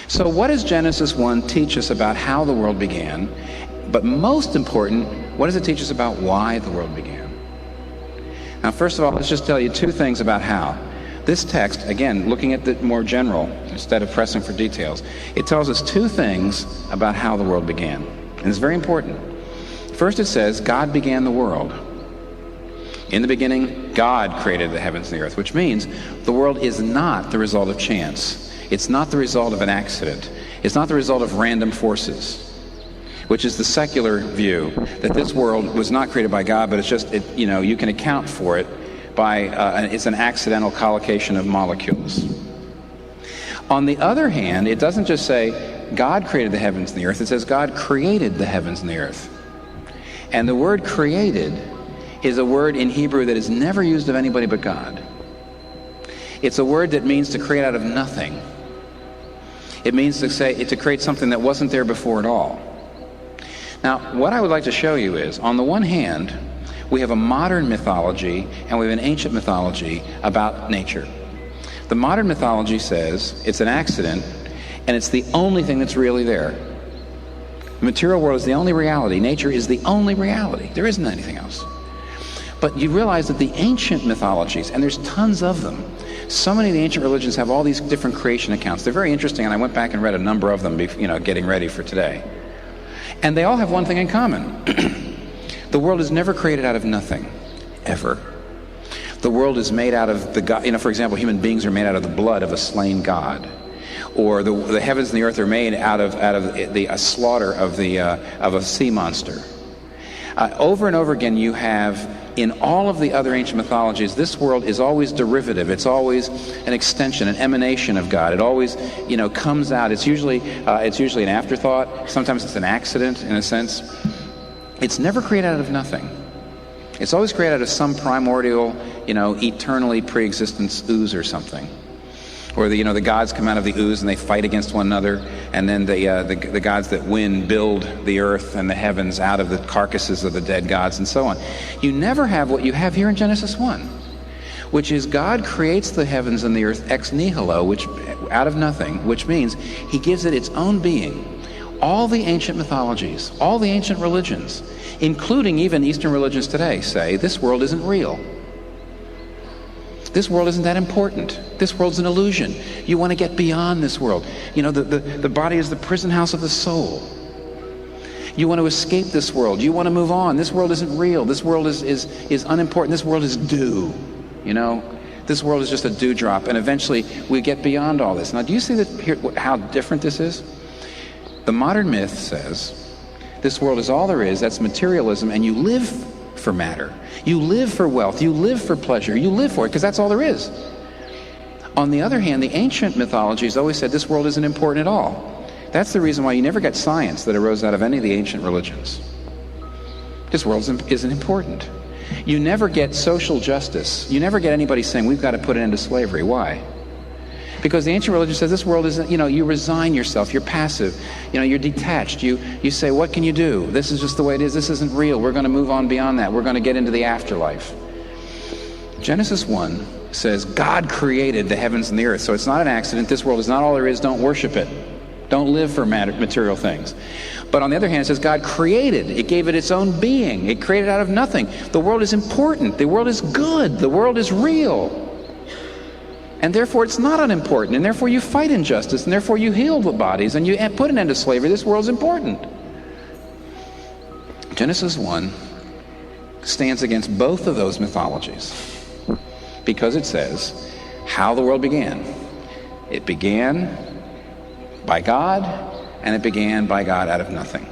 So what does Genesis 1 teach us about how the world began? But most important, what does it teach us about why the world began? Now, first of all, let's just tell you two things about how. This text, again, looking at the more general, instead of pressing for details, it tells us two things about how the world began. And it's very important. First, it says, God began the world. In the beginning, God created the heavens and the earth, which means the world is not the result of chance. It's not the result of an accident. It's not the result of random forces, which is the secular view, that this world was not created by God, but it's just, you can account for it by, it's an accidental collocation of molecules. On the other hand, it doesn't just say God created the heavens and the earth, it says God created the heavens and the earth. And the word created is a word in Hebrew that is never used of anybody but God. It's a word that means to create out of nothing. It means to create something that wasn't there before at all. Now, what I would like to show you is, on the one hand, we have a modern mythology and we have an ancient mythology about nature. The modern mythology says it's an accident and it's the only thing that's really there. The material world is the only reality. Nature is the only reality. There isn't anything else. But you realize that the ancient mythologies, and there's tons of them, so many of the ancient religions have all these different creation accounts. They're very interesting, and I went back and read a number of them, getting ready for today. And they all have one thing in common. The world is never created out of nothing, ever. The world is made out of the God. For example, human beings are made out of the blood of a slain God. Or the heavens and the earth are made out of the slaughter of a sea monster. Over and over again, you have, in all of the other ancient mythologies, this world is always derivative. It's always an extension, an emanation of God. It always, comes out. It's usually an afterthought. Sometimes it's an accident, in a sense. It's never created out of nothing. It's always created out of some primordial, eternally pre-existent ooze or something. Or the gods come out of the ooze and they fight against one another, and then the gods that win build the earth and the heavens out of the carcasses of the dead gods, and so on. You never have what you have here in Genesis 1, which is God creates the heavens and the earth ex nihilo, which out of nothing, which means he gives it its own being. All the ancient mythologies, all the ancient religions, including even Eastern religions today, say this world isn't real. This world isn't that important. This world's an illusion. You want to get beyond this world. The body is the prison house of the soul. You want to escape this world. You want to move on. This world isn't real. This world is unimportant. This world is dew. This world is just a dewdrop, and eventually we get beyond all this. Now, do you see how different this is? The modern myth says this world is all there is. That's materialism, and you live for matter. You live for wealth. You live for pleasure. You live for it because that's all there is. On the other hand, the ancient mythologies always said this world isn't important at all. That's the reason why you never get science that arose out of any of the ancient religions. This world isn't important. You never get social justice. You never get anybody saying we've got to put an end to slavery. Why? Because the ancient religion says this world isn't, you resign yourself, you're passive, you're detached, you say, what can you do? This is just the way it is, this isn't real, we're going to move on beyond that, we're going to get into the afterlife. Genesis 1 says God created the heavens and the earth, so it's not an accident, this world is not all there is, don't worship it. Don't live for material things. But on the other hand, it says God created, it gave it its own being, it created out of nothing. The world is important, the world is good, the world is real. And therefore it's not unimportant, and therefore you fight injustice, and therefore you heal the bodies, and you put an end to slavery. This world's important. Genesis 1 stands against both of those mythologies because it says how the world began. It began by God, and it began by God out of nothing.